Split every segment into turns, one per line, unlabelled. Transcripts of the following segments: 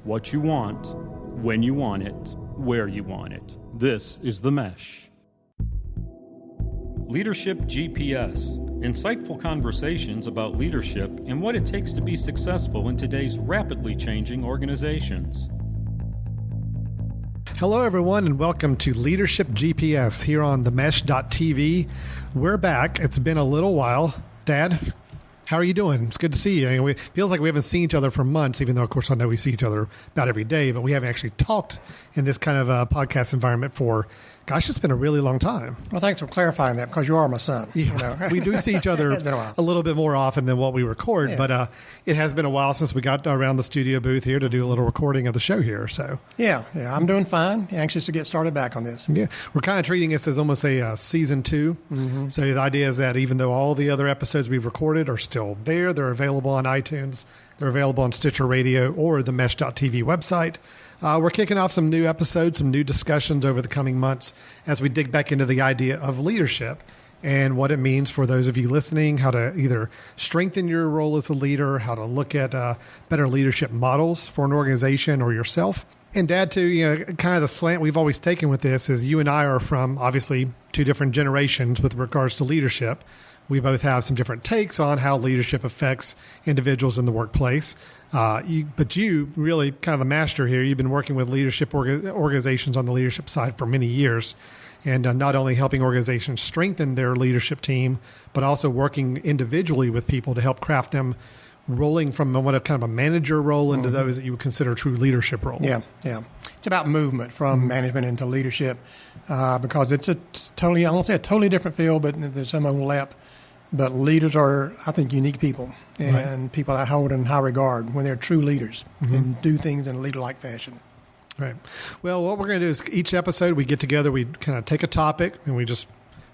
what you want, when you want it, where you want it. This is The Mesh. Leadership GPS. Insightful conversations about leadership and what it takes to be successful in today's rapidly changing organizations.
Hello, everyone, and welcome to Leadership GPS here on themesh.tv. We're back. It's been a little while. Dad, how are you doing? It's good to see you. I mean, it feels like we haven't seen each other for months, even though, of course, I know we see each other about every day, but we haven't actually talked in this kind of a podcast environment for, gosh, it's been a really long time.
Well, thanks for clarifying that, because you are my son.
Yeah, you know? We do see each other a little bit more often than what we record, yeah. But it has been a while since we got around the studio booth here to do a little recording of the show here. So
Yeah, I'm doing fine. Anxious to get started back on this.
Yeah, we're kind of treating this as almost a season 2. Mm-hmm. So the idea is that even though all the other episodes we've recorded are still there, they're available on iTunes, they're available on Stitcher Radio or the Mesh.tv website. We're kicking off some new episodes, some new discussions over the coming months as we dig back into the idea of leadership and what it means for those of you listening, how to either strengthen your role as a leader, how to look at better leadership models for an organization or yourself. And Dad, too, you know, kind of the slant we've always taken with this is you and I are from, obviously, 2 different generations with regards to leadership. We both have some different takes on how leadership affects individuals in the workplace. But you really kind of the master here. You've been working with leadership organizations on the leadership side for many years, and not only helping organizations strengthen their leadership team, but also working individually with people to help craft them rolling from what a kind of a manager role into those that you would consider true leadership roles.
Yeah. It's about movement from management into leadership because it's a totally, I won't say a totally different field, but there's some overlap. But leaders are, I think, unique people and people I hold in high regard when they're true leaders and do things in a leader-like fashion.
Right. Well, what we're going to do is each episode we get together, we kind of take a topic and we just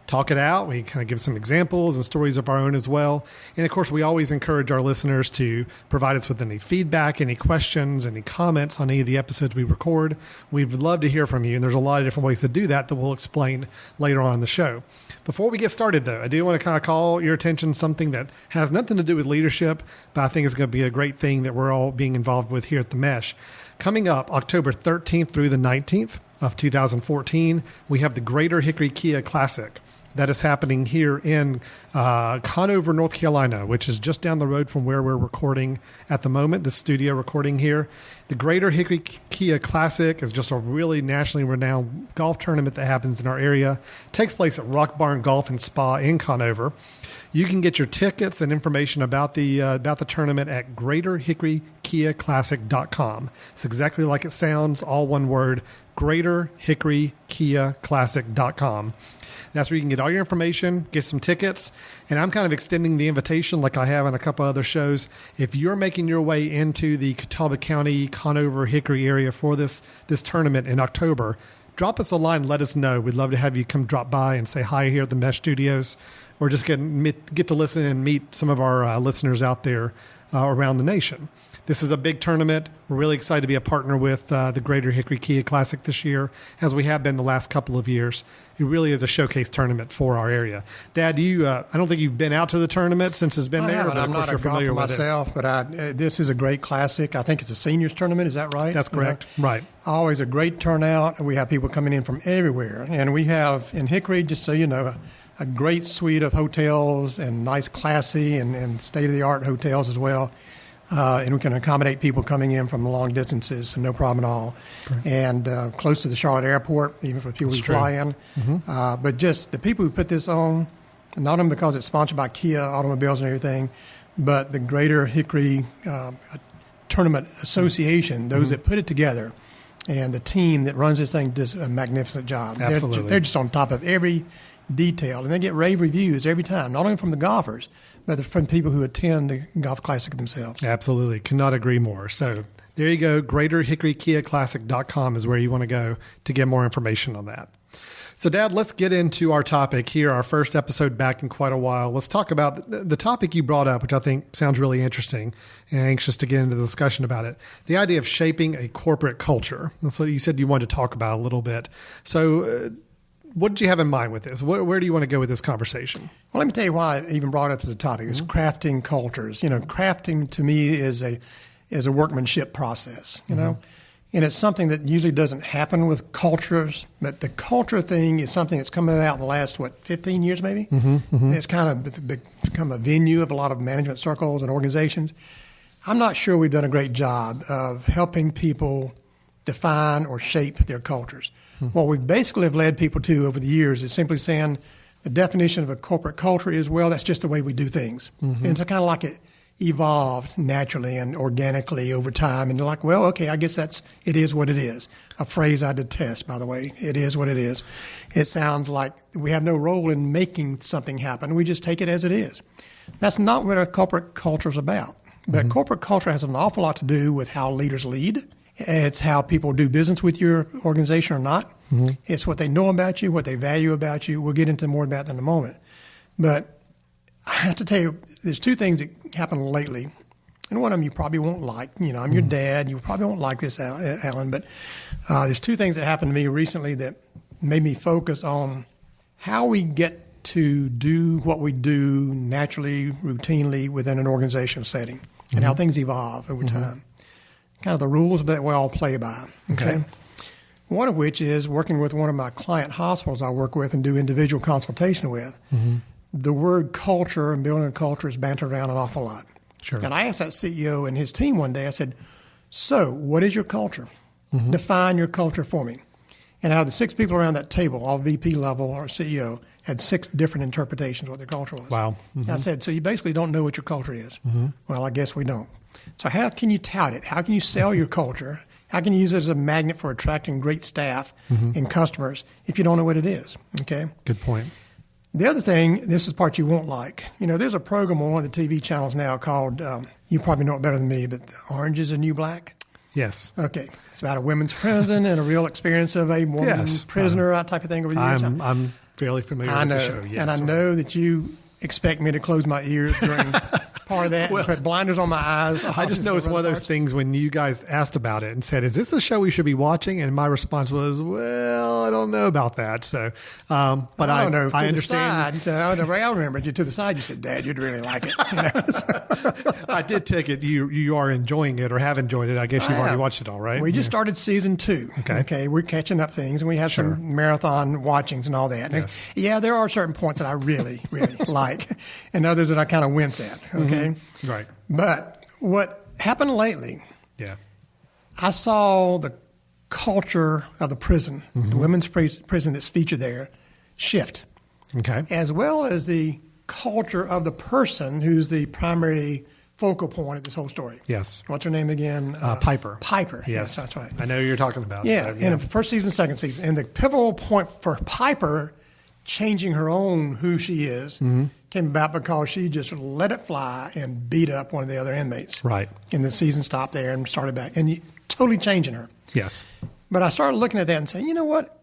talk it out. We kind of give some examples and stories of our own as well. And, of course, we always encourage our listeners to provide us with any feedback, any questions, any comments on any of the episodes we record. We'd love to hear from you, and there's a lot of different ways to do that we'll explain later on in the show. Before we get started, though, I do want to kind of call your attention to something that has nothing to do with leadership, but I think is going to be a great thing that we're all being involved with here at The Mesh. Coming up October 13th through the 19th of 2014, we have the Greater Hickory Kia Classic. That is happening here in Conover, North Carolina, which is just down the road from where we're recording at the moment, the studio recording here. The Greater Hickory Kia Classic is just a really nationally renowned golf tournament that happens in our area. It takes place at Rock Barn Golf and Spa in Conover. You can get your tickets and information about the tournament at GreaterHickoryKiaClassic.com. It's exactly like it sounds, all one word, GreaterHickoryKiaClassic.com. That's where you can get all your information, get some tickets, and I'm kind of extending the invitation like I have on a couple other shows. If you're making your way into the Catawba County, Conover, Hickory area for this tournament in October, drop us a line, let us know. We'd love to have you come drop by and say hi here at the Mesh Studios, or just get to listen and meet some of our listeners out there around the nation. This is a big tournament. We're really excited to be a partner with the Greater Hickory Kia Classic this year, as we have been the last couple of years. It really is a showcase tournament for our area. Dad, I don't think you've been out to the tournament since it's been there.
But I'm not a golfer myself, but this is a great classic. I think it's a seniors tournament. Is that right?
That's correct. You know? Right.
Always a great turnout. We have people coming in from everywhere. And we have in Hickory, just so you know, a great suite of hotels and nice, classy and state-of-the-art hotels as well. And we can accommodate people coming in from long distances, so no problem at all. Correct. And close to the Charlotte airport, even for people who fly in. Mm-hmm. But just the people who put this on, not only because it's sponsored by Kia automobiles and everything, but the Greater Hickory Tournament Association, those that put it together, and the team that runs this thing does a magnificent job.
Absolutely.
They're just on top of every detail, and they get rave reviews every time, not only from the golfers, but from people who attend the Golf Classic themselves.
Absolutely. Cannot agree more. So there you go. GreaterHickoryKiaClassic.com is where you want to go to get more information on that. So, Dad, let's get into our topic here, our first episode back in quite a while. Let's talk about the topic you brought up, which I think sounds really interesting, and anxious to get into the discussion about it. The idea of shaping a corporate culture. That's what you said you wanted to talk about a little bit. So, what did you have in mind with this? Where do you want to go with this conversation?
Well, let me tell you why I even brought it up as a topic. It's crafting cultures. You know, crafting to me is is a workmanship process, you know. And it's something that usually doesn't happen with cultures, but the culture thing is something that's coming out in the last, 15 years maybe? It's kind of become a venue of a lot of management circles and organizations. I'm not sure we've done a great job of helping people define or shape their cultures. What we basically have led people to over the years is simply saying the definition of a corporate culture is, well, that's just the way we do things. And it's kind of like it evolved naturally and organically over time. And they're like, well, okay, I guess it is what it is. A phrase I detest, by the way. It is what it is. It sounds like we have no role in making something happen. We just take it as it is. That's not what a corporate culture is about. But corporate culture has an awful lot to do with how leaders lead. It's how people do business with your organization or not. It's what they know about you, what they value about you. We'll get into more about that in a moment. But I have to tell you, there's two things that happened lately, and one of them you probably won't like. You know, I'm your dad. You probably won't like this, Alan, but there's two things that happened to me recently that made me focus on how we get to do what we do naturally, routinely within an organizational setting, and how things evolve over time. Kind of the rules that we all play by, okay? One of which is working with one of my client hospitals I work with and do individual consultation with. The word culture and building a culture is bantered around an awful lot.
Sure.
And I asked that CEO and his team one day, I said, so what is your culture? Define your culture for me. And out of the 6 people around that table, all VP level or CEO, had 6 different interpretations of what their culture was.
Wow.
I said, so you basically don't know what your culture is. Well, I guess we don't. So how can you tout it? How can you sell your culture? How can you use it as a magnet for attracting great staff and customers if you don't know what it is? Okay.
Good point.
The other thing, this is the part you won't like. You know, there's a program on one of the TV channels now called, you probably know it better than me, but Orange is the New Black.
Yes.
Okay. It's about a women's prison and a real experience of a woman prisoner, that type of thing over the years.
I'm fairly familiar with the show. Yes,
and I know that you expect me to close my ears during part of that and put blinders on my eyes.
I just know it's one of those things when you guys asked about it and said, is this a show we should be watching? And my response was, well, I don't know about that. So, but I don't know. I understand.
I remember you to the side. You said, Dad, you'd really like it. You know?
I did take it. You are enjoying it or have enjoyed it. I guess you've already watched it all, right?
We just started season 2. Okay. We're catching up things and we have some marathon watchings and all that.
Yes.
Yeah, there are certain points that I really, really like and others that I kind of wince at. Okay.
Right.
But what happened lately,
yeah,
I saw the culture of the prison, the women's prison that's featured there, shift.
Okay.
As well as the culture of the person who's the primary focal point of this whole story.
Yes.
What's her name again?
Piper.
Piper.
Yes,
that's right.
I know who you're talking about.
Yeah,
so,
in the first season, second season. And the pivotal point for Piper changing her own who she is came about because she just let it fly and beat up one of the other inmates.
Right.
And the season stopped there and started back. And totally changing her.
Yes.
But I started looking at that and saying, you know what?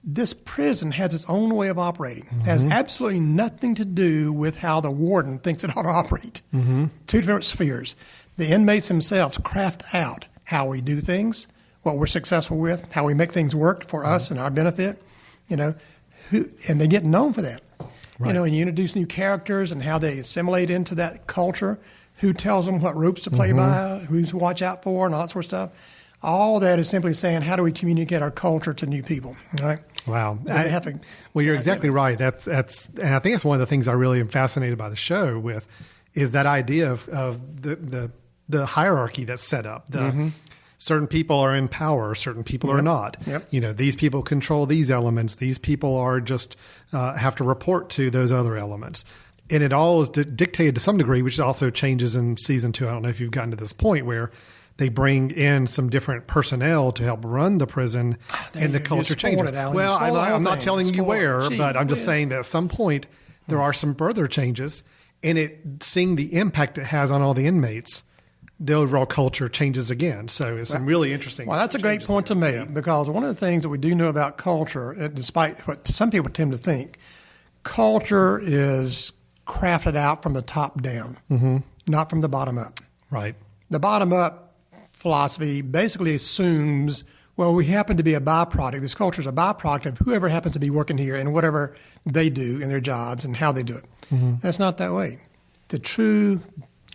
This prison has its own way of operating. It has absolutely nothing to do with how the warden thinks it ought to operate. Two different spheres. The inmates themselves craft out how we do things, what we're successful with, how we make things work for us and our benefit, you know, and they get known for that. Right. You know, and you introduce new characters and how they assimilate into that culture, who tells them what ropes to play by, who to watch out for, and all that sort of stuff. All that is simply saying, how do we communicate our culture to new people, right?
Wow.
Well,
you're exactly right. That's, and I think that's one of the things I really am fascinated by the show with, is that idea of the hierarchy that's set up. Certain people are in power, certain people are not.
Yep.
You know, these people control these elements. These people are just have to report to those other elements. And it all is dictated to some degree, which also changes in season 2. I don't know if you've gotten to this point where they bring in some different personnel to help run the prison, and the culture changes. Well, I'm not telling you where, but I'm just saying that at some point there are some further changes, and seeing the impact it has on all the inmates, the overall culture changes again. So it's some really interesting.
Well, that's a great point to make, because one of the things that we do know about culture, despite what some people tend to think, culture is crafted out from the top down, not from the bottom up.
Right.
The bottom up philosophy basically assumes, well, we happen to be a byproduct. This culture is a byproduct of whoever happens to be working here and whatever they do in their jobs and how they do it. That's not that way. The true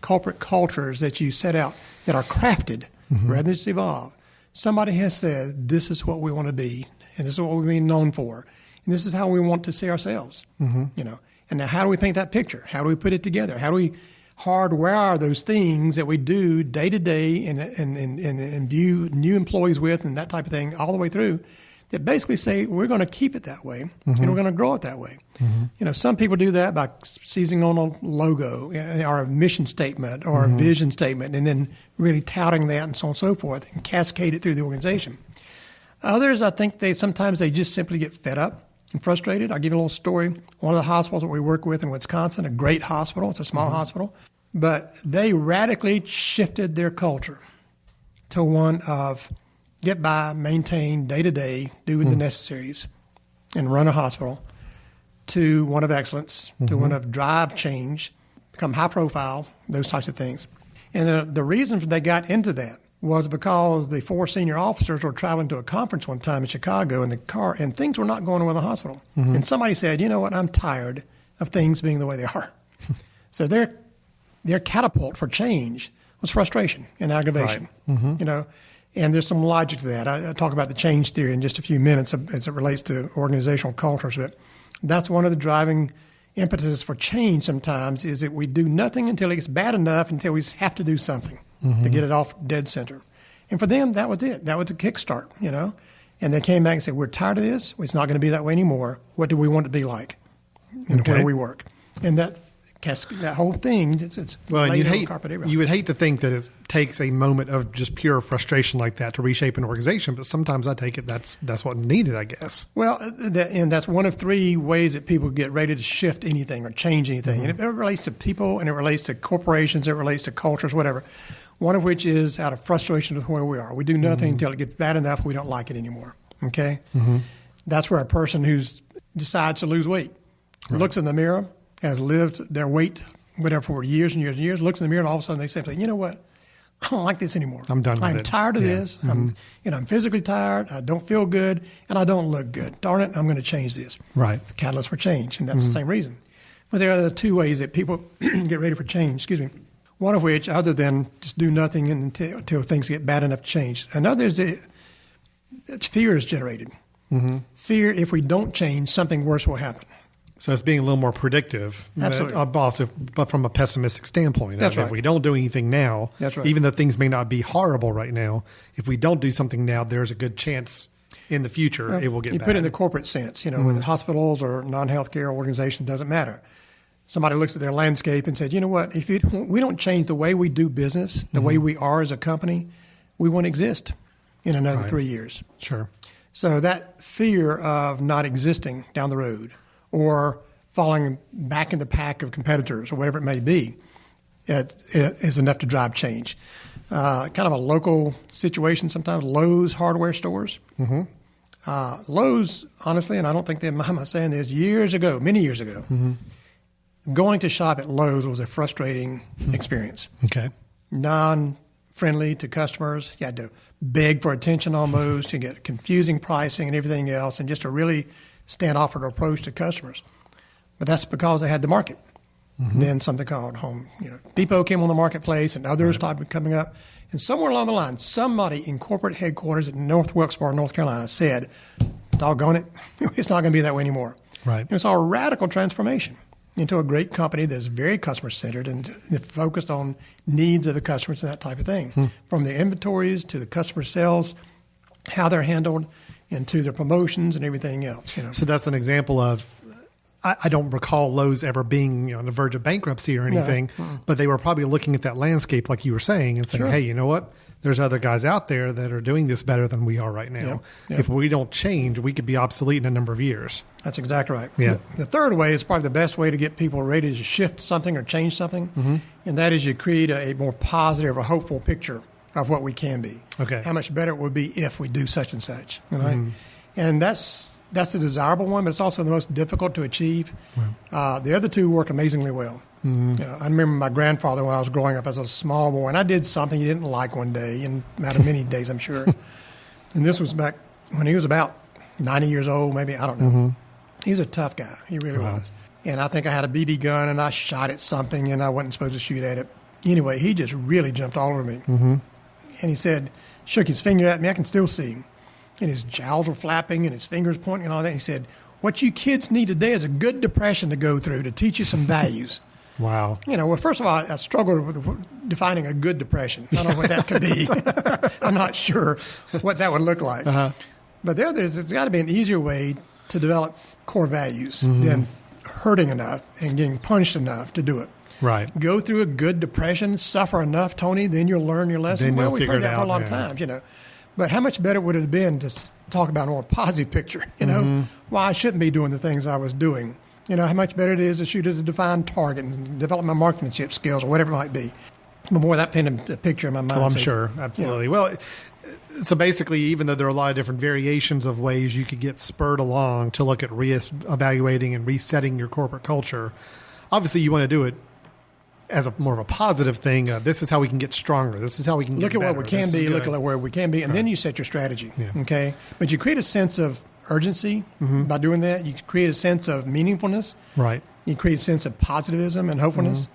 corporate cultures that you set out that are crafted rather than just evolve. Somebody has said, this is what we want to be, and this is what we've been known for, and this is how we want to see ourselves. You know, and now how do we paint that picture? How do we put it together? How do we hardwire those things that we do day to day and imbue new employees with and that type of thing all the way through that basically say we're going to keep it that way and we're going to grow it that way. You know, some people do that by seizing on a logo or a mission statement or a vision statement and then really touting that and so on and so forth and cascade it through the organization. Others, I think sometimes they just simply get fed up and frustrated. I'll give you a little story. One of the hospitals that we work with in Wisconsin, a great hospital, it's a small hospital, but they radically shifted their culture to one of get by, maintain, day-to-day, do the necessaries, and run a hospital, to one of excellence, to one of drive change, become high-profile, those types of things. And the reason they got into that was because the 4 senior officers were traveling to a conference one time in Chicago in the car, and things were not going well in the hospital. And somebody said, you know what, I'm tired of things being the way they are. So their catapult for change was frustration and aggravation, you know. And there's some logic to that. I talk about the change theory in just a few minutes as it relates to organizational cultures, but that's one of the driving impetuses for change sometimes is that we do nothing until it gets bad enough, until we have to do something to get it off dead center. And for them, that was it. That was the kickstart, you know. And they came back and said, we're tired of this. It's not going to be that way anymore. What do we want it to be like? And where we work. And that whole thing, it's
well,
laid on carpet everywhere.
You would hate to think that it takes a moment of just pure frustration like that to reshape an organization, but sometimes I take it that's what needed, I guess.
Well, and that's one of 3 ways that people get ready to shift anything or change anything. And it relates to people, and it relates to corporations, it relates to cultures, whatever. One of which is out of frustration with where we are. We do nothing until it gets bad enough we don't like it anymore, okay? That's where a person who decides to lose weight looks in the mirror, has lived their weight, whatever, for years and years and years, looks in the mirror, and all of a sudden they say, you know what? I don't like this anymore.
I'm done with it.
I'm tired of this. I'm physically tired. I don't feel good, and I don't look good. Darn it, I'm going to change this.
Right.
It's the catalyst for change, and that's the same reason. But there are the 2 ways that people get ready for change, one of which, other than just do nothing until things get bad enough to change. Another is that fear is generated. Fear, if we don't change, something worse will happen.
So it's being a little more predictive,
Absolutely.
but from a pessimistic standpoint.
That's right.
If we don't do anything now,
That's right.
even though things may not be horrible right now, if we don't do something now, there's a good chance in the future it will get bad.
You put it in the corporate sense, with hospitals or non-healthcare organizations, doesn't matter. Somebody looks at their landscape and said, you know what, if we don't change the way we do business, the way we are as a company, we won't exist in another 3 years.
Sure.
So that fear of not existing down the road or falling back in the pack of competitors or whatever it may be, it is enough to drive change. Kind of a local situation sometimes, Lowe's hardware stores. Lowe's, honestly, and I don't think they mind my saying this, many years ago, going to shop at Lowe's was a frustrating experience.
Okay.
Non-friendly to customers. You had to beg for attention almost. You get confusing pricing and everything else, and just a really standoffish approach to customers. But that's because they had the market. Then something called Home Depot came on the marketplace, and others started coming up. And somewhere along the line, somebody in corporate headquarters at North Wilkesboro, North Carolina, said, doggone it, it's not going to be that way anymore.
Right.
And it's a radical transformation into a great company that's very customer-centered and focused on needs of the customers and that type of thing. From the inventories to the customer sales, how they're handled, and to their promotions and everything else.
So that's an example of, I don't recall Lowe's ever being on the verge of bankruptcy or anything, but they were probably looking at that landscape like you were saying and saying, hey, you know what? There's other guys out there that are doing this better than we are right now. If we don't change, we could be obsolete in a number of years.
That's exactly right.
Yeah.
The third way is probably the best way to get people ready to shift something or change something, and that is you create a more positive or hopeful picture of what we can be.
Okay.
How much better it would be if we do such and such. Right? And that's the desirable one, but it's also the most difficult to achieve. The other 2 work amazingly well. I remember my grandfather when I was growing up as a small boy, and I did something he didn't like one day, and out of many days, I'm sure. And this was back when he was about 90 years old, maybe, I don't know. He was a tough guy. He really was. And I think I had a BB gun, and I shot at something, and I wasn't supposed to shoot at it. Anyway, he just really jumped all over me. And he said, shook his finger at me. I can still see him. And his jowls were flapping and his fingers pointing and all that. He said, what you kids need today is a good depression to go through to teach you some values.
Wow.
Well, first of all, I struggled with defining a good depression. I don't know what that could be. I'm not sure what that would look like. But there's got to be an easier way to develop core values than hurting enough and getting punished enough to do it.
Right.
Go through a good depression, suffer enough, Tony, then you'll learn your lesson.
Then
well,
you'll
we've
figure
heard
it
that for a
out,
lot of times, But how much better would it have been to talk about a more positive picture, why I shouldn't be doing the things I was doing. How much better it is to shoot at a defined target and develop my marksmanship skills or whatever it might be. But boy, that painted a picture in my mind.
Oh, I'm sure. Absolutely. Well, so basically, even though there are a lot of different variations of ways you could get spurred along to look at reevaluating and resetting your corporate culture, obviously you want to do it as more of a positive thing. This is how we can get stronger. This is how we can
look
get better.
What we can be, look at where we can be, and then you set your strategy. Okay, but you create a sense of urgency by doing that. You create a sense of meaningfulness.
Right.
You create a sense of positivism and hopefulness.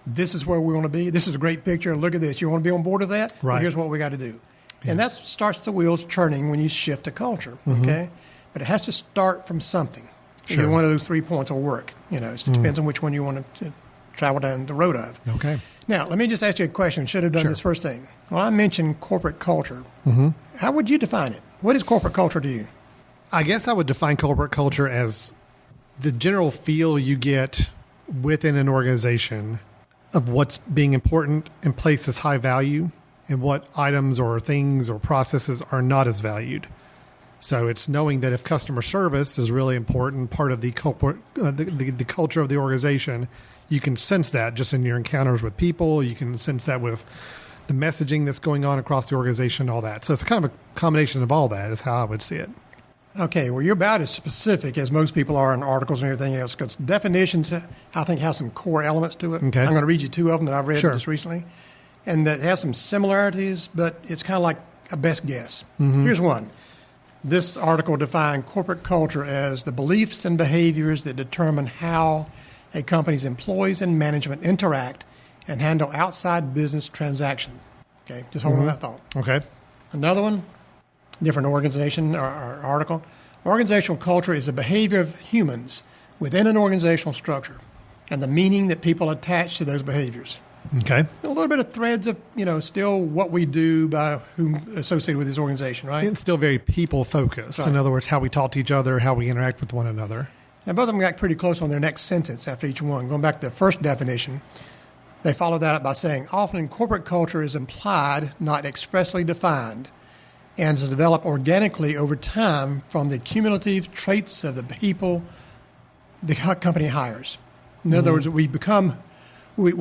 This is where we want to be. This is a great picture. Look at this. You want to be on board with that?
Right.
Well, here's what we got to do. And that starts the wheels churning when you shift a culture. Okay, but it has to start from something.
Sure.
Either one of those 3 points will work. It depends on which one you want to travel down the road of.
Okay.
Now, let me just ask you a question. Should have done this first thing. Well, I mentioned corporate culture. How would you define it? What is corporate culture to you?
I guess I would define corporate culture as the general feel you get within an organization of what's being important and placed as high value and what items or things or processes are not as valued. So it's knowing that if customer service is really important, part of the the culture of the organization, you can sense that just in your encounters with people. You can sense that with the messaging that's going on across the organization, all that. So it's kind of a combination of all that is how I would see it.
Okay, well, you're about as specific as most people are in articles and everything else, because definitions, I think, have some core elements to it.
Okay.
I'm going to read you 2 of them that I've read
Sure.
just recently, and that have some similarities, but it's kind of like a best guess. Here's one. This article defined corporate culture as the beliefs and behaviors that determine how a company's employees and management interact and handle outside business transactions. Okay, just hold on that thought.
Okay.
Another one, different organization or article. Organizational culture is the behavior of humans within an organizational structure and the meaning that people attach to those behaviors.
Okay.
A little bit of threads of, still what we do by whom associated with this organization, right?
It's still very people focused.
Right.
In other words, how we talk to each other, how we interact with one another.
Now, both of them got pretty close on their next sentence after each one. Going back to the first definition, they followed that up by saying, often corporate culture is implied, not expressly defined, and is developed organically over time from the cumulative traits of the people the company hires. In other words, we become who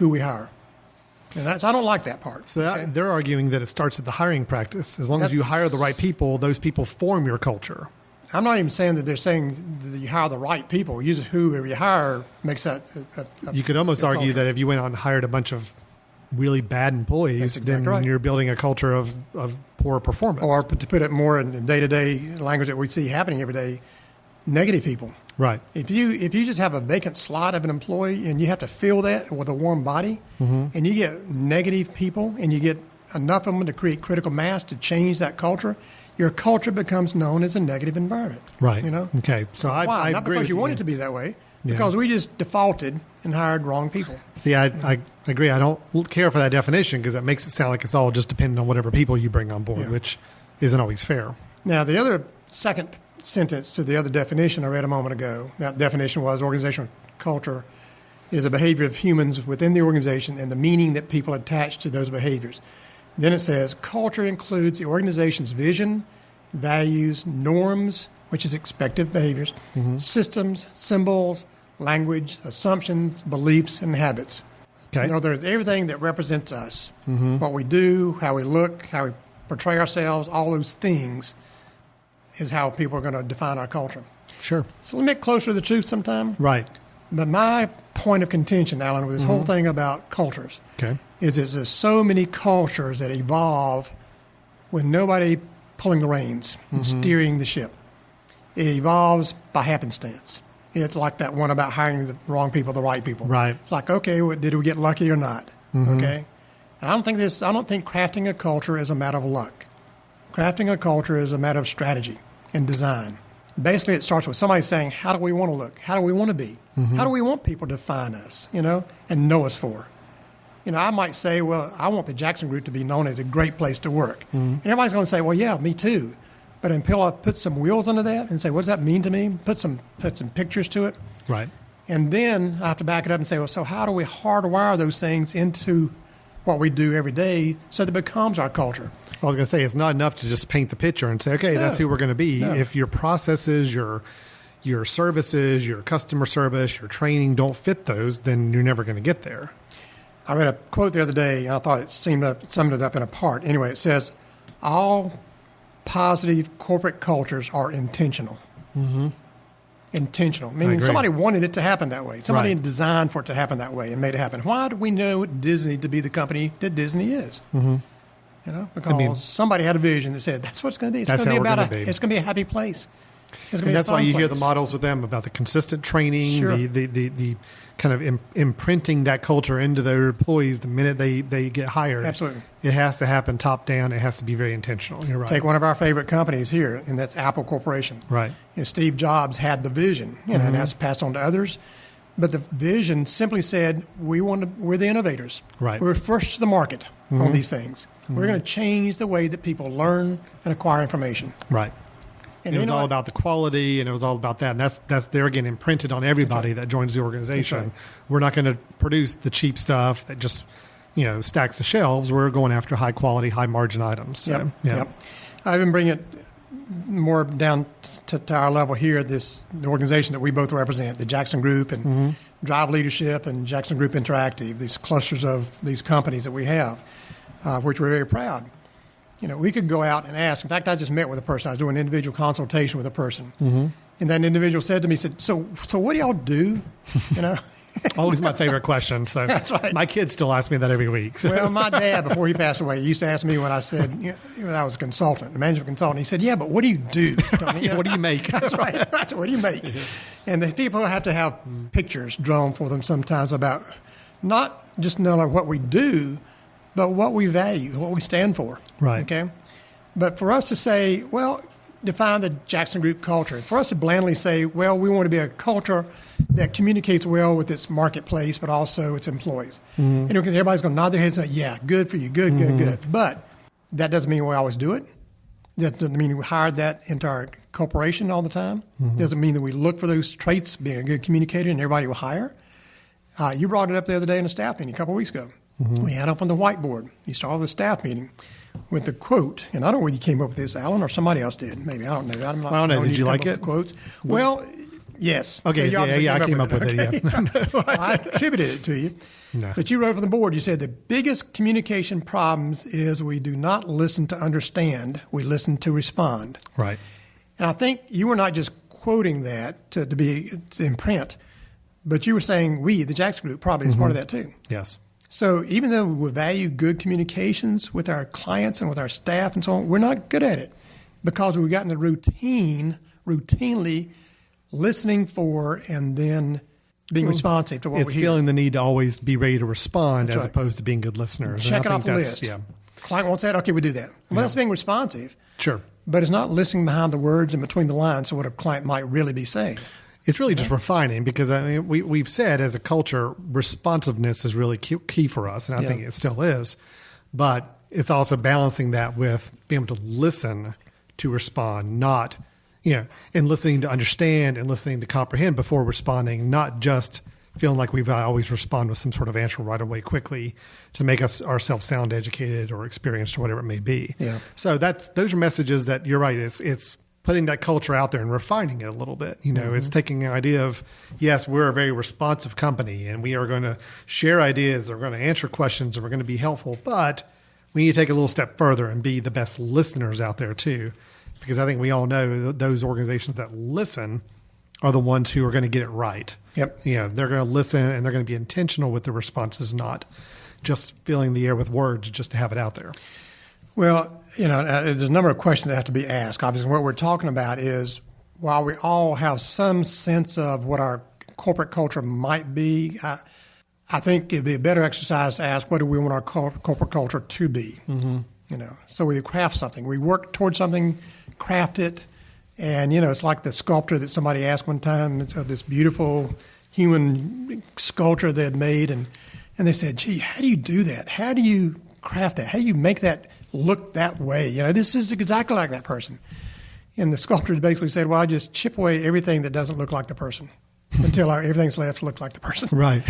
we hire. And I don't like that part.
So they're arguing that it starts at the hiring practice. As long as you hire the right people, those people form your culture.
I'm not even saying that they're saying that you hire the right people. Use whoever you hire makes that.
You could almost argue that if you went out and hired a bunch of really bad employees,
That's exactly
then
right.
you're building a culture of poor performance.
Or to put it more in day-to-day language that we see happening every day, negative people.
Right.
If you just have a vacant slot of an employee and you have to fill that with a warm body, and you get negative people and you get enough of them to create critical mass to change that culture, your culture becomes known as a negative environment.
Right. Okay. So
Why?
I
Not
agree
because
with
you want it to be that way,
Yeah.
because we just defaulted and hired wrong people.
See, I agree. I don't care for that definition because it makes it sound like it's all just dependent on whatever people you bring on board,
Yeah.
which isn't always fair.
Now, the other second sentence to the other definition I read a moment ago, that definition was organizational culture is a behavior of humans within the organization and the meaning that people attach to those behaviors. Then it says culture includes the organization's vision, values, norms, which is expected behaviors, systems, symbols, language, assumptions, beliefs, and habits.
Okay.
In other words, everything that represents us, what we do, how we look, how we portray ourselves, all those things is how people are going to define our culture.
Sure.
So let me get closer to the truth sometime.
Right.
But my point of contention, Alan, with this whole thing about cultures
Okay.
is that there's so many cultures that evolve with nobody pulling the reins and steering the ship. It evolves by happenstance. It's like that one about hiring the wrong people, the right people.
Right.
It's like, okay, did we get lucky or not? Okay. And I don't think crafting a culture is a matter of luck. Crafting a culture is a matter of strategy and design. Basically, it starts with somebody saying, how do we want to look? How do we want to be? How do we want people to find us, and know us for? I might say, well, I want the Jackson Group to be known as a great place to work. And everybody's going to say, well, yeah, me too. But until I put some wheels under that and say, what does that mean to me? Put some pictures to it.
Right.
And then I have to back it up and say, well, so how do we hardwire those things into what we do every day so that it becomes our culture?
I was going to say, it's not enough to just paint the picture and say, okay, that's who we're going to be.
No.
If your processes, your services, your customer service, your training don't fit those, then you're never going to get there.
I read a quote the other day, and I thought it summed it up in a part. Anyway, it says, all positive corporate cultures are intentional. Intentional, meaning somebody wanted it to happen that way. Somebody designed for it to happen that way and made it happen. Why do we know Disney to be the company that Disney is? Because somebody had a vision that said that's what it's going to be. It's going to be a happy place.
And that's why you hear the models with them about the consistent training, the kind of imprinting that culture into their employees the minute they get hired.
Absolutely.
It has to happen top down. It has to be very intentional. You're right.
Take one of our favorite companies here, and that's Apple Corporation.
Right.
Steve Jobs had the vision, and that's passed on to others. But the vision simply said, we're the innovators.
Right.
We're first to the market on these things. We're going to change the way that people learn and acquire information.
Right.
And
it was all about the quality, and it was all about that. And that's there again imprinted on everybody that joins the organization.
Right.
We're not going to produce the cheap stuff that just stacks the shelves. We're going after high quality, high margin items. So,
Yep. I even bring it more down to our level here. The organization that we both represent, the Jackson Group and Drive Leadership and Jackson Group Interactive, these clusters of these companies that we have, which we're very proud. We could go out and ask. In fact, I just met with a person. I was doing an individual consultation with a person. And that individual said to me, so what do y'all do?
Always my favorite question. So
that's right.
My kids still ask me that every week. So.
Well, my dad, before he passed away, used to ask me when I said, I was a consultant, a management consultant. He said, yeah, but what do you do?
What do you make?
That's right. What do you make? And the people have to have pictures drawn for them sometimes about not just knowing what we do, but what we value, what we stand for.
Right.
Okay. But for us to say, well, define the Jackson Group culture. For us to blandly say, well, we want to be a culture that communicates well with its marketplace, but also its employees. Because everybody's going to nod their heads and say, yeah, good for you, good. But that doesn't mean we always do it. That doesn't mean we hired that into our corporation all the time. Doesn't mean that we look for those traits, being a good communicator, and everybody will hire. You brought it up the other day in a staff meeting a couple of weeks ago. We had up on the whiteboard. You started the staff meeting with the quote, and I don't know whether you came up with this, Alan, or somebody else did. Maybe, I don't know.
I don't know. Did you like it?
Quotes. Well, yes.
Okay,
so
I came up with it.
Well, I attributed it to you.
No.
But you wrote from the board, you said the biggest communication problems is we do not listen to understand, we listen to respond.
Right.
And I think you were not just quoting that to imprint, but you were saying we, the Jackson Group, probably is part of that too.
Yes.
So even though we value good communications with our clients and with our staff and so on, we're not good at it because we've gotten the routinely listening for and then being responsive to what we hear.
It's feeling the need to always be ready to respond
That's
as
right.
opposed to being good listeners.
Check it off the list.
Yeah.
Client wants that, okay, we do that. Well, that's being responsive.
Sure.
But it's not listening behind the words and between the lines to what a client might really be saying.
It's really just refining because we've said as a culture, responsiveness is really key for us, and I think it still is. But it's also balancing that with being able to listen to respond, not, and listening to understand and listening to comprehend before responding, not just feeling like we've always respond with some sort of answer right away quickly to make ourselves sound educated or experienced or whatever it may be.
Yeah.
So those are messages that you're right. It's putting that culture out there and refining it a little bit. It's taking an idea of, yes, we're a very responsive company and we are going to share ideas, we're going to answer questions, and we're going to be helpful, but we need to take a little step further and be the best listeners out there too, because I think we all know those organizations that listen are the ones who are going to get it right.
Yep.
They're going to listen and they're going to be intentional with the responses, not just filling the air with words just to have it out there.
Well, there's a number of questions that have to be asked. Obviously, what we're talking about is while we all have some sense of what our corporate culture might be, I think it'd be a better exercise to ask, what do we want our corporate culture to be? So we craft something. We work towards something, craft it, and, it's like the sculptor that somebody asked one time, this beautiful human sculpture they had made, and they said, gee, how do you do that? How do you craft that? How do you make that look that way? This is exactly like that person. And the sculptor basically said, well, I just chip away everything that doesn't look like the person until everything's left looks like the person.
Right.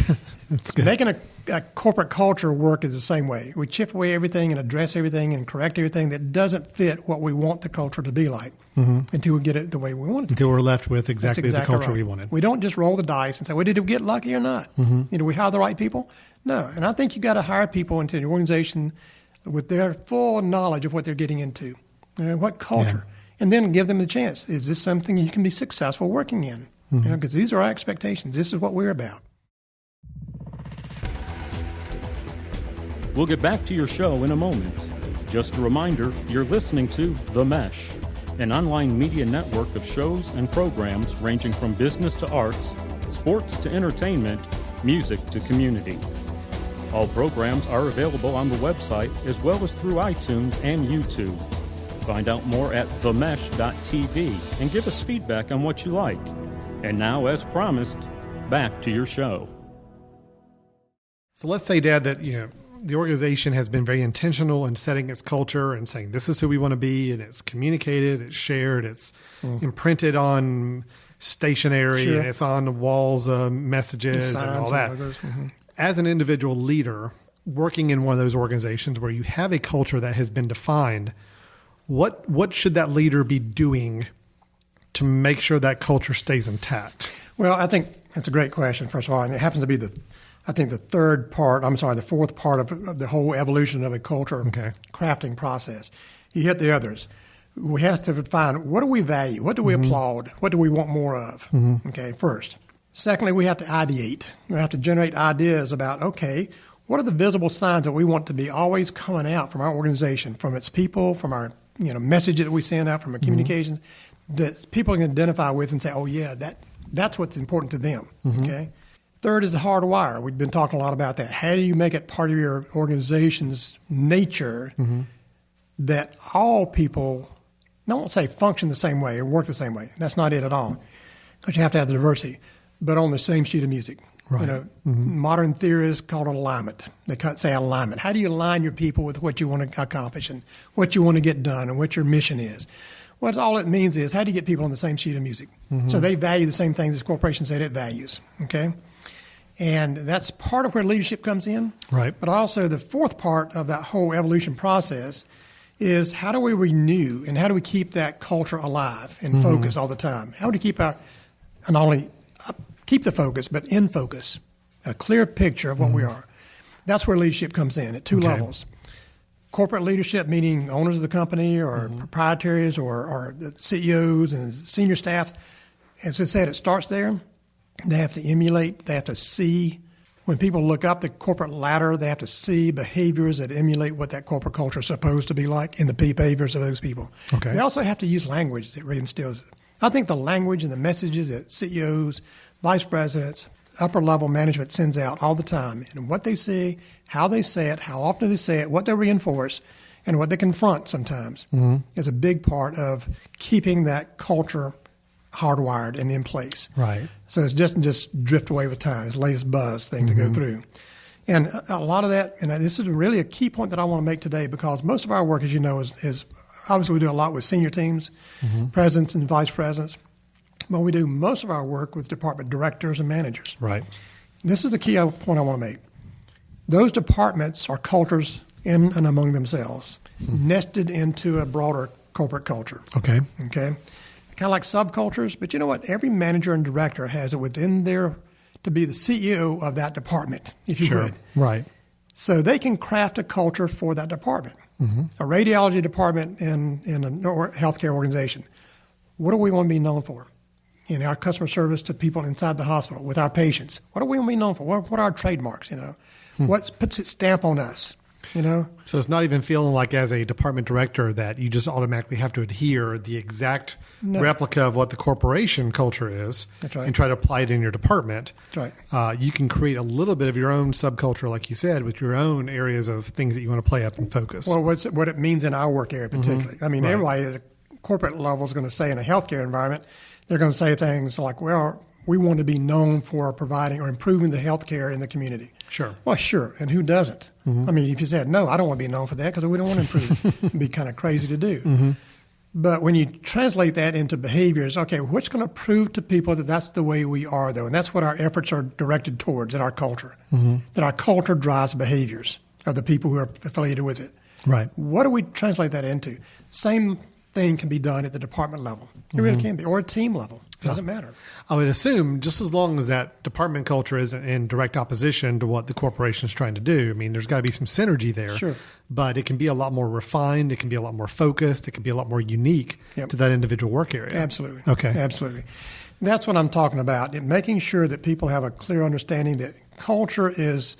That's good.
Making a corporate culture work is the same way. We chip away everything and address everything and correct everything that doesn't fit what we want the culture to be like until we get it the way we want it.
Until we're left with exactly the culture we wanted.
We don't just roll the dice and say, well, did we get lucky or not? Did we hire the right people? No. And I think you got to hire people into the organization with their full knowledge of what they're getting into, what culture, and then give them the chance. Is this something you can be successful working in? Because these are our expectations. This is what we're about.
We'll get back to your show in a moment. Just a reminder, you're listening to The Mesh, an online media network of shows and programs ranging from business to arts, sports to entertainment, music to community. All programs are available on the website as well as through iTunes and YouTube. Find out more at themesh.tv and give us feedback on what you like. And now, as promised, back to your show.
So let's say, Dad, that the organization has been very intentional in setting its culture and saying this is who we want to be, and it's communicated, it's shared, it's imprinted on stationery, and it's on the walls, messages and all that. As an individual leader working in one of those organizations where you have a culture that has been defined, what should that leader be doing to make sure that culture stays intact?
Well, I think that's a great question, first of all, and it happens to be the fourth part of the whole evolution of a culture crafting process. You hit the others. We have to define, what do we value? What do we applaud? What do we want more of? First. Secondly, we have to ideate. We have to generate ideas about, what are the visible signs that we want to be always coming out from our organization, from its people, from our message that we send out, from our communications, that people can identify with and say, that's what's important to them. Third is the hardwire. We've been talking a lot about that. How do you make it part of your organization's nature that all people, I won't say function the same way or work the same way. That's not it at all, because you have to have the diversity, but on the same sheet of music. Right. Modern theorists call it alignment. They say alignment. How do you align your people with what you want to accomplish and what you want to get done and what your mission is? Well, all it means is, how do you get people on the same sheet of music? So they value the same things as corporations say it values, And that's part of where leadership comes in. Right. But also the fourth part of that whole evolution process is, how do we renew and how do we keep that culture alive and focus all the time? How do we keep not only keep the focus, but in focus, a clear picture of what we are? That's where leadership comes in at two levels. Corporate leadership, meaning owners of the company or proprietaries or the CEOs and senior staff. As I said, it starts there. They have to emulate. They have to see. When people look up the corporate ladder, they have to see behaviors that emulate what that corporate culture is supposed to be like in the behaviors of those people. They also have to use language that reinstills it. I think the language and the messages that CEOs, vice presidents, upper level management sends out all the time, and what they say, how they say it, how often they say it, what they reinforce, and what they confront sometimes is a big part of keeping that culture hardwired and in place. Right. So it doesn't just drift away with time. It's the latest buzz thing to go through. And a lot of that, and this is really a key point that I want to make today, because most of our work, as you know, is obviously we do a lot with senior teams, presidents and vice presidents, but we do most of our work with department directors and managers. Right. This is the key point I want to make. Those departments are cultures in and among themselves, nested into a broader corporate culture. Okay. Kind of like subcultures, but you know what? Every manager and director has it within their, to be the CEO of that department, if you would. Right. So they can craft a culture for that department. A radiology department in a healthcare organization. What do we want to be known for? In our customer service to people inside the hospital, with our patients. What do we want to be known for? What are our trademarks, What puts its stamp on us? you know.
So it's not even feeling like as a department director that you just automatically have to adhere the exact replica of what the corporation culture is.
That's right.
And try to apply it in your department.
That's right.
You can create a little bit of your own subculture, like you said, with your own areas of things that you want to play up and focus.
Well, what it means in our work area particularly. I mean, everybody at a corporate level is going to say in a healthcare environment, they're going to say things like, well, we want to be known for providing or improving the healthcare in the community.
Sure.
Well, sure. And who doesn't? I mean, if you said, no, I don't want to be known for that because we don't want to improve, it'd be kind of crazy to do. But when you translate that into behaviors, okay, what's going to prove to people that that's the way we are, though? And that's what our efforts are directed towards in our culture, that our culture drives behaviors of the people who are affiliated with it.
Right.
What do we translate that into? Same thing can be done at the department level. It really can be, or a team level. Doesn't matter.
I would assume just as long as that department culture isn't in direct opposition to what the corporation is trying to do. I mean, there's got to be some synergy there.
Sure.
But it can be a lot more refined. It can be a lot more focused. It can be a lot more unique to that individual work area.
Absolutely.
Okay.
Absolutely. That's what I'm talking about. Making sure that people have a clear understanding that culture is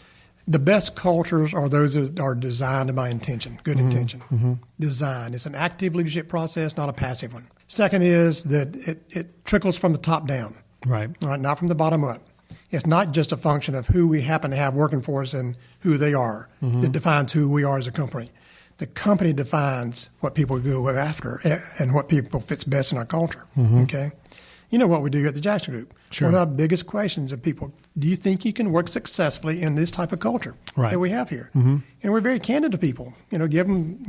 the best cultures are those that are designed by intention, good intention. Design. It's an active leadership process, not a passive one. Second is that it trickles from the top down.
Right.
All right, not from the bottom up. It's not just a function of who we happen to have working for us and who they are that defines who we are as a company. The company defines what people go after and what people fits best in our culture. Okay. You know what we do here at the Jackson Group.
Sure.
One of our biggest questions of people, do you think you can work successfully in this type of culture that we have here? And we're very candid to people. Give them,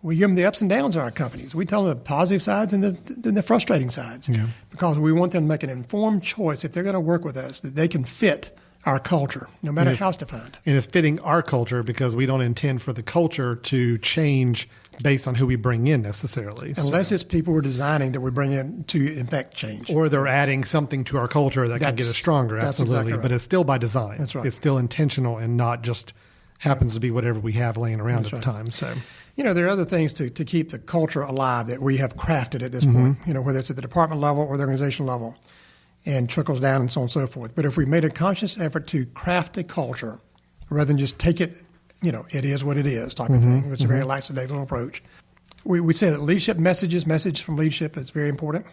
we give them the ups and downs of our companies. We tell them the positive sides and the frustrating sides because we want them to make an informed choice if they're going to work with us that they can fit our culture, no matter how it's defined.
And it's fitting our culture because we don't intend for the culture to change based on who we bring in necessarily.
Unless it's people we're designing that we bring in to, in fact, change.
Or they're adding something to our culture that can get us stronger, absolutely.
Exactly right.
But it's still by design.
That's right.
It's still intentional and not just happens to be whatever we have laying around at the time. So,
there are other things to keep the culture alive that we have crafted at this point, whether it's at the department level or the organization level, and trickles down and so on and so forth. But if we made a conscious effort to craft a culture rather than just take it, it is what it is type of thing. It's a very lackadaisical approach. We say that message from leadership is very important.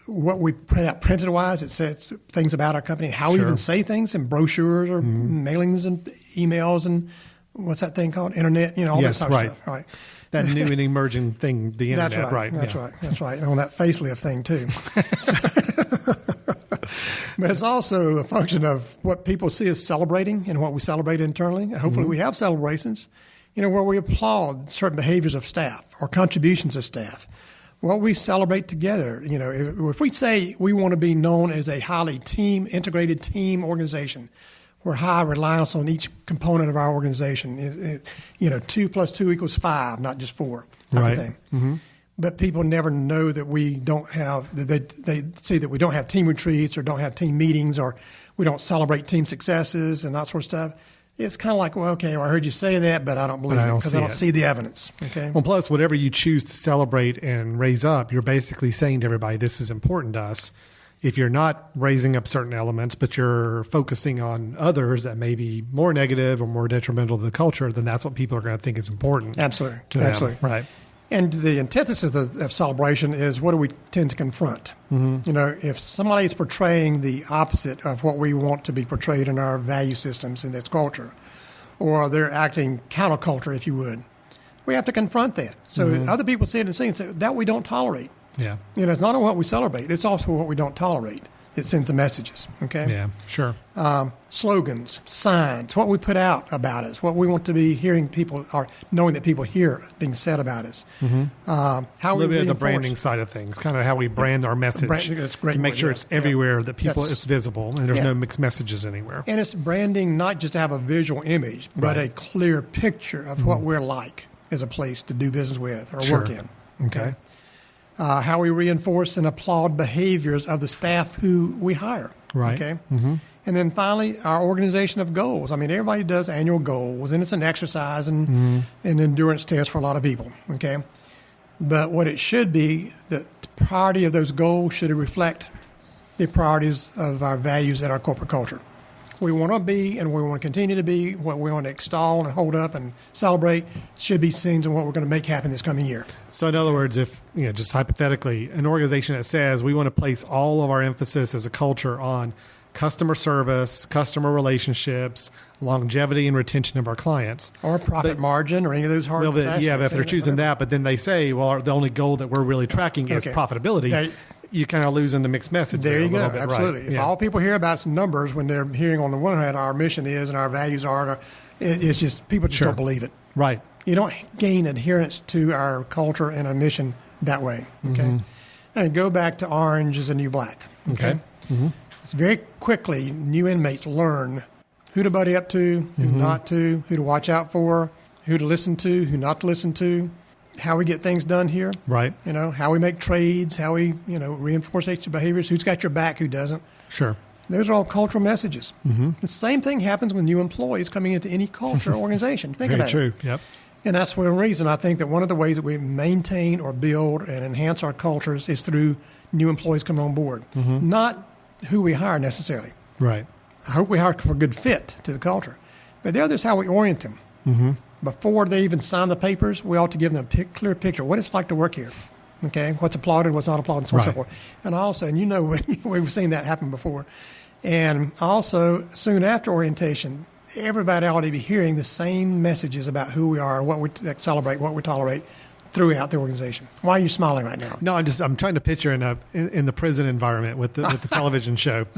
What we print out printed-wise, it says things about our company, how we even say things in brochures or mailings and emails and what's that thing called? Internet, all that sort of stuff. Right.
That new and emerging thing, the internet,
That's right. That's right. And on that facelift thing, too. But it's also a function of what people see us celebrating and what we celebrate internally. Hopefully we have celebrations, where we applaud certain behaviors of staff or contributions of staff. What we celebrate together, if we say we want to be known as a highly integrated team organization, where high reliance on each component of our organization, 2 + 2 = 5, not just 4 type of thing. But people never know that we don't have, they see that we don't have team retreats or don't have team meetings or we don't celebrate team successes and that sort of stuff. It's kind of like, well, okay, I heard you say that, but I don't believe it because I don't see the evidence. Okay.
Well, plus, whatever you choose to celebrate and raise up, you're basically saying to everybody, this is important to us. If you're not raising up certain elements, but you're focusing on others that may be more negative or more detrimental to the culture, then that's what people are going to think is important.
Absolutely.
To them.
Absolutely.
Right.
And the antithesis of celebration is what do we tend to confront? If somebody is portraying the opposite of what we want to be portrayed in our value systems in this culture, or they're acting counterculture, if you would, we have to confront that. So other people see it and say that we don't tolerate.
Yeah.
It's not only what we celebrate, it's also what we don't tolerate. It sends the messages, okay?
Yeah, sure.
Slogans, signs, what we put out about us, what we want to be hearing people, or knowing that people hear being said about us. How
a
we
little bit of the
reinforce.
branding side of things, kind of how we brand our message.
That's a great
to make
word,
sure
yeah.
it's everywhere, that people it's visible, and there's no mixed messages anywhere.
And it's branding not just to have a visual image, but a clear picture of what we're like as a place to do business with or work in.
Okay.
How we reinforce and applaud behaviors of the staff who we hire.
Right.
Okay. And then finally, our organization of goals. I mean, everybody does annual goals, and it's an exercise and an endurance test for a lot of people. Okay. But what it should be, the priority of those goals should reflect the priorities of our values and our corporate culture. we want to be and we want to continue to be, what we want to extol and hold up and celebrate should be scenes of what we're going to make happen this coming year.
So in other words, if, just hypothetically, an organization that says we want to place all of our emphasis as a culture on customer service, customer relationships, longevity and retention of our clients.
Or profit margin or any of those hard facts.
Yeah, but if they're choosing that, but then they say, well, the only goal that we're really tracking is profitability, you kind of lose in the mixed message.
There you go.
Bit,
absolutely.
Right?
If all people hear about is numbers when they're hearing on the one hand our mission is and our values are, it's just people just don't believe it.
Right.
You don't gain adherence to our culture and our mission that way. Okay. And go back to orange is the new black. Okay. It's very quickly new inmates learn who to buddy up to, who not to, who to watch out for, who to listen to, who not to listen to, how we get things done here.
Right.
How we make trades, how we, reinforce extra behaviors, who's got your back, who doesn't.
Sure.
Those are all cultural messages. The same thing happens with new employees coming into any culture or organization. Think about it.
Very true. Yep.
And that's one reason I think that one of the ways that we maintain or build and enhance our cultures is through new employees coming on board, not who we hire necessarily.
Right.
I hope we hire for a good fit to the culture. But the other is how we orient them. Before they even sign the papers, we ought to give them a clear picture of what it's like to work here. Okay, what's applauded, what's not applauded, and so on and so forth. And also, and we've seen that happen before. And also, soon after orientation, everybody ought to be hearing the same messages about who we are, what we celebrate, what we tolerate throughout the organization. Why are you smiling right now?
No, I'm trying to picture in the prison environment with the television show,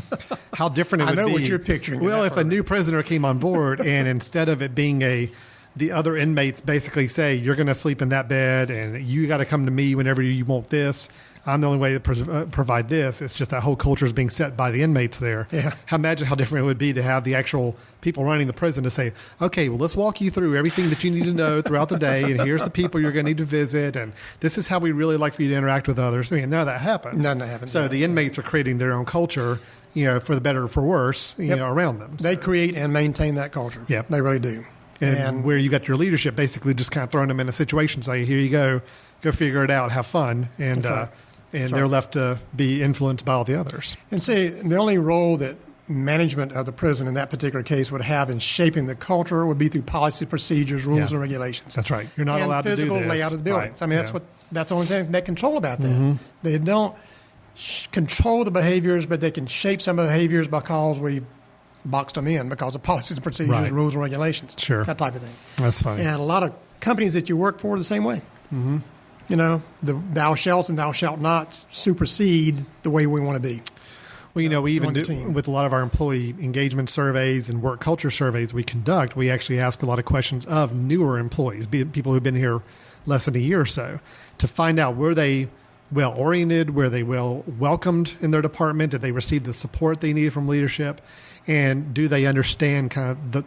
how different it would be.
I know what you're picturing.
Well, if a new prisoner came on board and instead of it being the other inmates basically say, you're going to sleep in that bed and you got to come to me whenever you want this. I'm the only way to provide this. It's just that whole culture is being set by the inmates there.
Yeah.
Imagine how different it would be to have the actual people running the prison to say, okay, well, let's walk you through everything that you need to know throughout the day. And here's the people you're going to need to visit. And this is how we really like for you to interact with others. I mean, none of that happens.
None of that happens.
So the inmates are creating their own culture, for the better or for worse, around them.
They create and maintain that culture.
Yep.
They really do.
And where you got your leadership basically just kind of throwing them in a situation, say, here you go figure it out, have fun. And, they're left to be influenced by all the others.
And see, the only role that management of the prison in that particular case would have in shaping the culture would be through policy, procedures, rules, and regulations.
That's right. You're not allowed to do this.
And physical layout of the buildings. Right. I mean, that's the only thing they control about that. They don't control the behaviors, but they can shape some of the behaviors because we boxed them in because of policies and procedures, rules, and regulations.
Sure.
That type of thing.
That's fine.
And a lot of companies that you work for are the same way. The thou shalt and thou shalt not supersede the way we want to be.
Well, we even do, with a lot of our employee engagement surveys and work culture surveys we conduct, we actually ask a lot of questions of newer employees, be it people who've been here less than a year or so, to find out were they well-oriented, were they well-welcomed in their department, did they receive the support they needed from leadership, and do they understand kind of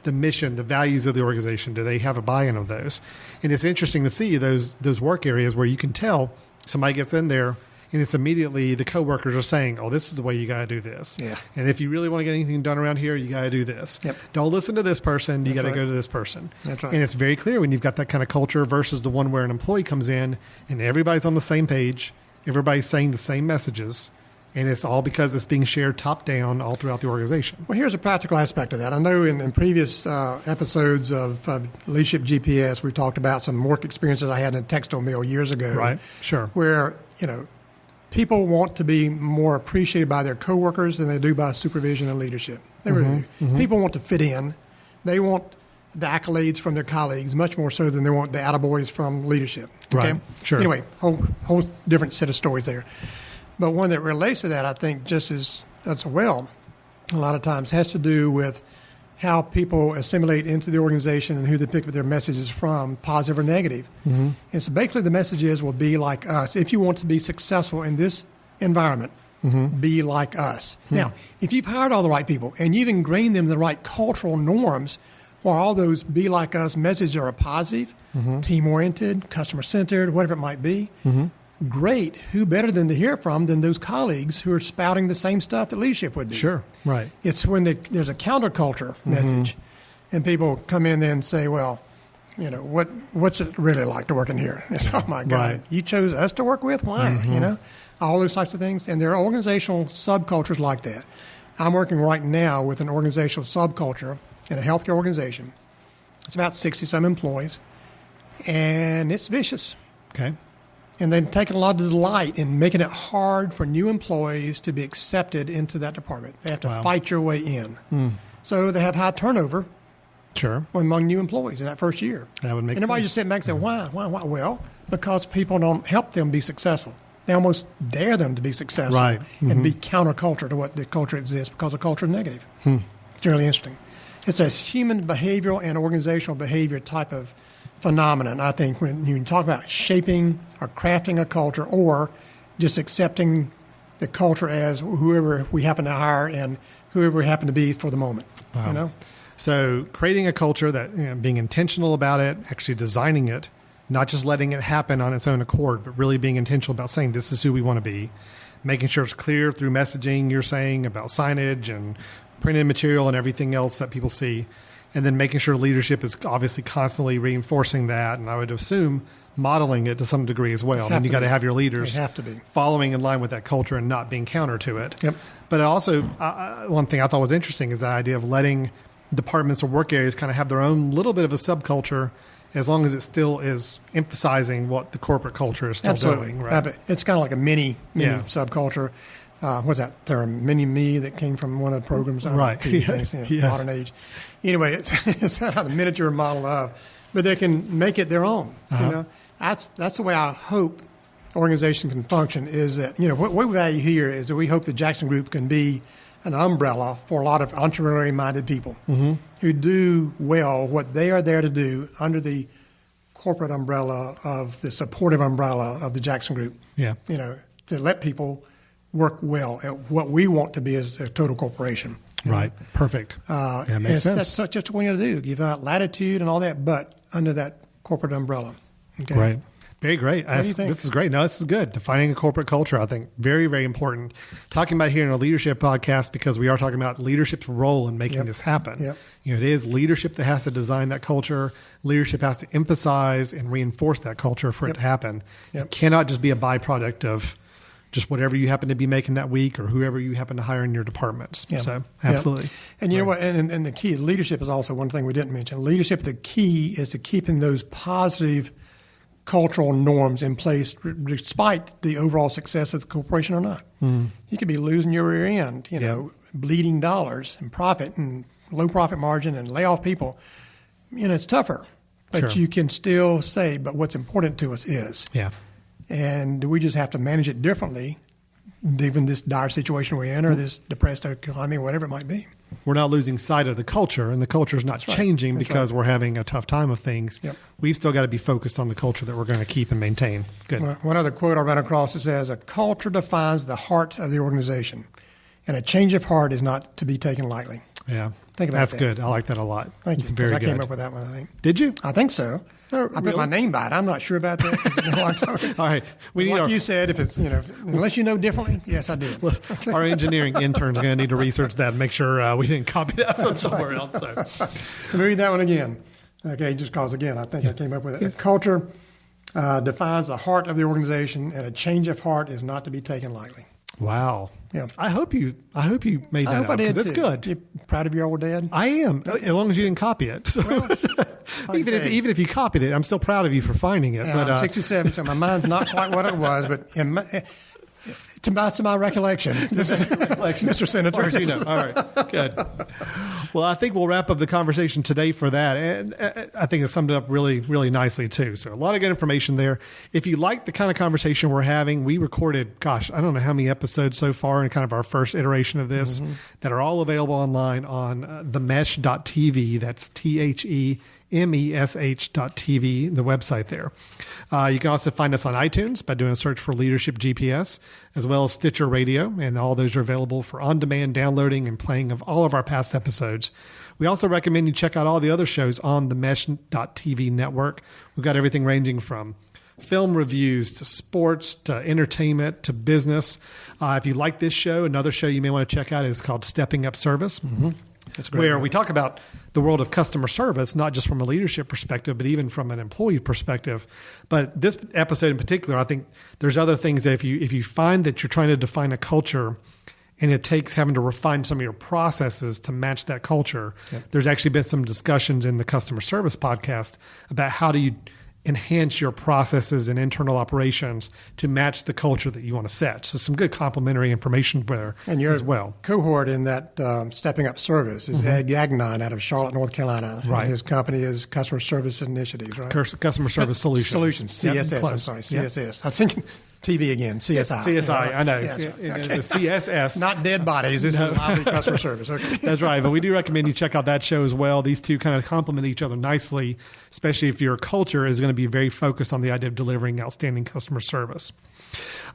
the mission, the values of the organization? Do they have a buy-in of those? And it's interesting to see those work areas where you can tell somebody gets in there and it's immediately the coworkers are saying, oh, this is the way you got to do this.
Yeah.
And if you really want to get anything done around here, you got to do this.
Yep.
Don't listen to this person. You got to go to this person.
That's right.
And it's very clear when you've got that kind of culture versus the one where an employee comes in and everybody's on the same page, everybody's saying the same messages, and it's all because it's being shared top down all throughout the organization.
Well, here's a practical aspect of that. I know in previous episodes of Leadership GPS, we talked about some work experiences I had in a textile mill years ago.
Right, sure.
Where, people want to be more appreciated by their coworkers than they do by supervision and leadership. They really do. People want to fit in. They want the accolades from their colleagues much more so than they want the attaboys from leadership. Okay?
Right, sure.
Anyway, whole different set of stories there. But one that relates to that, I think, just as well, a lot of times has to do with how people assimilate into the organization and who they pick up their messages from, positive or negative. And so basically the message is, well, be like us. If you want to be successful in this environment, be like us. Now, if you've hired all the right people and you've ingrained them in the right cultural norms, while all those be like us messages are positive, team-oriented, customer-centered, whatever it might be, great. Who better than to hear from than those colleagues who are spouting the same stuff that leadership would be?
Sure, right.
It's when there's a counterculture message, and people come in and say, well, what's it really like to work in here? It's, oh, my God, you chose us to work with? Why? All those types of things. And there are organizational subcultures like that. I'm working right now with an organizational subculture in a healthcare organization. It's about 60-some employees, and it's vicious.
Okay.
And they've taken a lot of delight in making it hard for new employees to be accepted into that department. They have to fight your way in. So they have high turnover among new employees in that first year.
That would make sense.
And everybody just sit back and say, why? Well, because people don't help them be successful. They almost dare them to be successful and be counterculture to what the culture exists because the culture is negative. It's really interesting. It's a human behavioral and organizational behavior type of phenomenon, I think, when you talk about shaping or crafting a culture or just accepting the culture as whoever we happen to hire and whoever we happen to be for the moment.
Wow.
You know?
So creating a culture that, being intentional about it, actually designing it, not just letting it happen on its own accord, but really being intentional about saying this is who we want to be, making sure it's clear through messaging you're saying about signage and printed material and everything else that people see. And then making sure leadership is obviously constantly reinforcing that, and I would assume modeling it to some degree as well. And you got to have your leaders following in line with that culture and not being counter to it.
Yep.
But also, one thing I thought was interesting is that idea of letting departments or work areas kind of have their own little bit of a subculture, as long as it still is emphasizing what the corporate culture is still doing. Right?
It's kind of like a mini subculture. What's that term? Mini-me that came from one of the programs.
Right.
Modern age. Anyway, it's kind of the miniature model of, but they can make it their own. You know, that's the way I hope organization can function. Is that what we value here is that we hope the Jackson Group can be an umbrella for a lot of entrepreneurially-minded people who do well what they are there to do under the corporate umbrella of the supportive umbrella of the Jackson Group.
Yeah.
To let people work well at what we want to be as a total corporation.
Right. Perfect. That makes sense.
That's just what we got to do. Give out latitude and all that, but under that corporate umbrella. Okay?
Right. Very great.
What do you think?
This is great. No, this is good. Defining a corporate culture, I think, very, very important. Talking about it here in a leadership podcast because we are talking about leadership's role in making this happen.
Yep.
It is leadership that has to design that culture. Leadership has to emphasize and reinforce that culture for it to happen. It cannot just be a byproduct of just whatever you happen to be making that week or whoever you happen to hire in your departments.
Yep.
So, absolutely.
Yep. And you know what? And the key, leadership is also one thing we didn't mention. Leadership, the key is to keeping those positive cultural norms in place despite the overall success of the corporation or not. You could be losing your rear end, bleeding dollars and profit and low profit margin and lay off people. It's tougher. But you can still say, but what's important to us is.
Yeah.
And we just have to manage it differently, given this dire situation we're in or this depressed economy, whatever it might be.
We're not losing sight of the culture, and the culture is not changing because we're having a tough time of things.
Yep.
We've still got to be focused on the culture that we're going to keep and maintain. Good.
One other quote I ran across that says, a culture defines the heart of the organization, and a change of heart is not to be taken lightly.
Yeah.
Think about
That's
that.
good. I like that a lot.
Thank
it's
you.
very
I
good.
came up with that one, I think.
Did you?
I think so.
Oh,
I put my name by it. I'm not sure about that.
All right.
You said, if it's unless you know differently, yes, I did.
Our engineering intern's going to need to research that and make sure we didn't copy that from somewhere else. So.
Let me read that one again. Okay, just because, again, I think I came up with it. A culture defines the heart of the organization, and a change of heart is not to be taken lightly.
Wow.
Yeah.
I hope you made that up because it's good.
You proud of your old dad?
I am, as long as you didn't copy it. So, even if you copied it, I'm still proud of you for finding it.
Yeah,
but,
I'm 67, so my mind's not quite what it was, but to my recollection, this is Mr. Senator.
As you know. All right, good. Well, I think we'll wrap up the conversation today for that. And I think it summed it up really, really nicely, too. So a lot of good information there. If you like the kind of conversation we're having, we recorded, I don't know how many episodes so far in kind of our first iteration of this that are all available online on themesh.tv. That's TheMesh.tv, the website there. You can also find us on iTunes by doing a search for Leadership GPS, as well as Stitcher Radio, and all those are available for on-demand downloading and playing of all of our past episodes. We also recommend you check out all the other shows on the Mesh.tv network. We've got everything ranging from film reviews to sports to entertainment to business. If you like this show, another show you may want to check out is called Stepping Up Service.
That's great.
Where we talk about the world of customer service, not just from a leadership perspective, but even from an employee perspective. But this episode in particular, I think there's other things that if you find that you're trying to define a culture and it takes having to refine some of your processes to match that culture.
Yep.
There's actually been some discussions in the customer service podcast about how do you enhance your processes and internal operations to match the culture that you want to set. So some good complementary information there
and your
as well.
Cohort in that Stepping Up Service is Ed Gagnon out of Charlotte, North Carolina.
Right.
And his company is Customer Service Initiatives, right?
Customer Service Solutions.
Solutions,
Yep,
CSS,
close.
I'm sorry,
Yep.
CSS. I'm thinking TV again, CSI.
CSI, I know.
Yeah, that's right. Okay.
The CSS.
Not dead bodies. This is lively customer service. Okay.
That's right. But we do recommend you check out that show as well. These two kind of complement each other nicely, especially if your culture is going to be very focused on the idea of delivering outstanding customer service.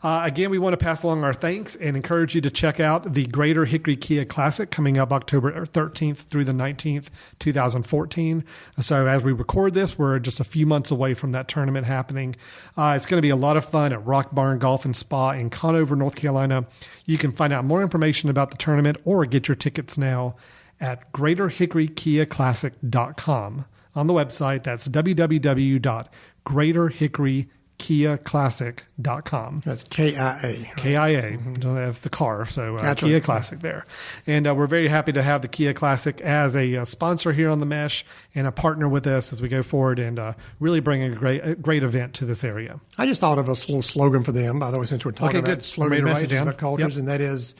Again, we want to pass along our thanks and encourage you to check out the Greater Hickory Kia Classic coming up October 13th through the 19th, 2014. So as we record this, we're just a few months away from that tournament happening. It's going to be a lot of fun at Rock Barn Golf and Spa in Conover, North Carolina. You can find out more information about the tournament or get your tickets now at GreaterHickoryKiaClassic.com. On the website, that's www.GreaterHickoryKiaClassic.com.
That's KIA.
KIA. That's the car. So Kia
right.
Classic there. And we're very happy to have the Kia Classic as a sponsor here on the Mesh and a partner with us as we go forward and really bring a great event to this area.
I just thought of a little slogan for them, by the way, since we're talking
Okay,
about
good.
slogan
Ready to write it
messages
down?
about cultures,
Yep.
and that is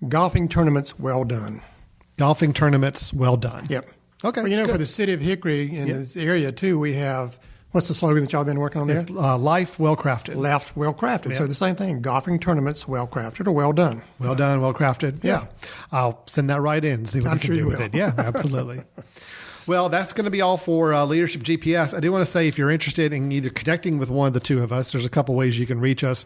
golfing tournaments well done.
Golfing tournaments, well done.
Yep.
Okay,
Well,
good.
for the city of Hickory in this area, too, we have, what's the slogan that y'all been working on there?
It's, life well crafted.
Left, well crafted.
Yep.
So the same thing, golfing tournaments well crafted or well done.
Well done, well crafted. Yeah. I'll send that right in and see what
I'm
we can
sure
do
you
with
will.
it. Yeah, absolutely. Well, that's going to be all for Leadership GPS. I do want to say if you're interested in either connecting with one of the two of us, there's a couple ways you can reach us.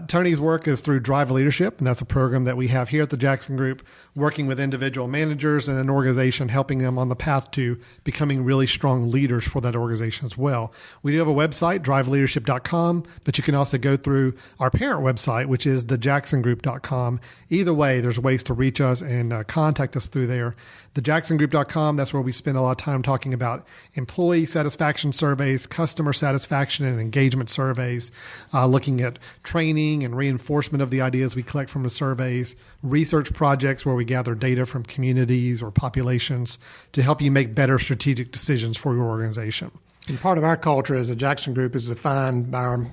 Tony's work is through Drive Leadership, and that's a program that we have here at the Jackson Group, working with individual managers and an organization, helping them on the path to becoming really strong leaders for that organization as well. We do have a website, driveleadership.com, but you can also go through our parent website, which is thejacksongroup.com. Either way, there's ways to reach us and contact us through there. Thejacksongroup.com, that's where we spend a lot of time talking about employee satisfaction surveys, customer satisfaction and engagement surveys, looking at training and reinforcement of the ideas we collect from the surveys, research projects where we gather data from communities or populations to help you make better strategic decisions for your organization.
And part of our culture as a Jackson Group is defined by our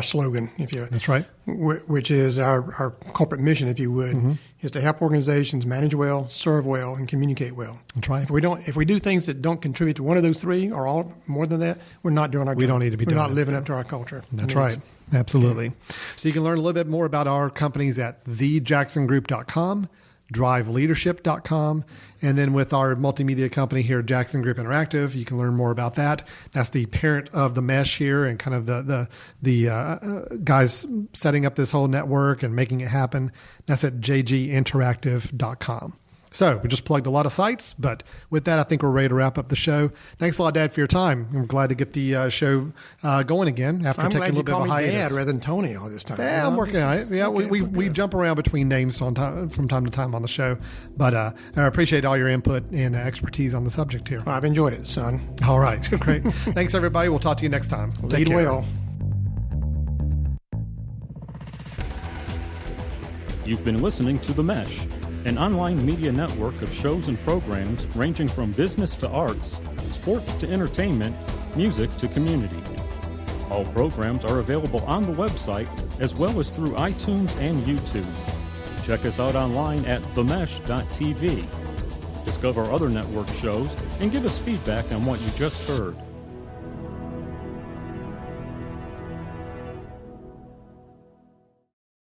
slogan, if you
That's right.
which is our corporate mission, if you would, is to help organizations manage well, serve well, and communicate well.
That's right.
If we do things that don't contribute to one of those three or all more than that, we're not doing our job.
We don't need to be
We're
doing
not
it.
living up to our culture.
That's
needs.
right. Absolutely. So you can learn a little bit more about our companies at thejacksongroup.com, driveleadership.com, and then with our multimedia company here, Jackson Group Interactive, you can learn more about that. That's the parent of the Mesh here and kind of the guys setting up this whole network and making it happen. That's at jginteractive.com. So we just plugged a lot of sites, but with that, I think we're ready to wrap up the show. Thanks a lot, Dad, for your time. I'm glad to get the show going again after
I'm
taking a
glad
little
you
bit of
call
a
me
hiatus.
Dad rather than Tony all this time.
Yeah, I'm working on it. Yeah,
Okay,
we jump around between names from time to time on the show, but I appreciate all your input and expertise on the subject here.
Well, I've enjoyed it, son.
All right, great. Thanks, everybody. We'll talk to you next time. Take
Lead
care.
well.
You've been listening to The Mesh, an online media network of shows and programs ranging from business to arts, sports to entertainment, music to community. All programs are available on the website as well as through iTunes and YouTube. Check us out online at themesh.tv. Discover other network shows and give us feedback on what you just heard.